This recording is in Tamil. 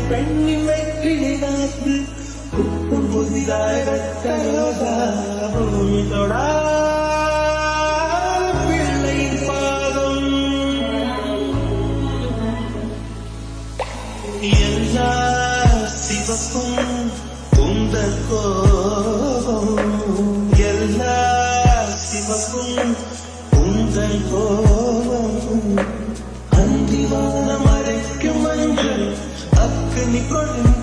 பெண்ணின் வெற்றிலை நாட்டு புத்தம் புதிதாக பூமி தொடா பிள்ளை பாதம் எல்லா சிவப்பும் உந்த கோபம் எல்லா சிவப்பும் உந்தன் கோபம் அந்திவான மறைக்கும் மஞ்சள் அக்கனி கொண்டு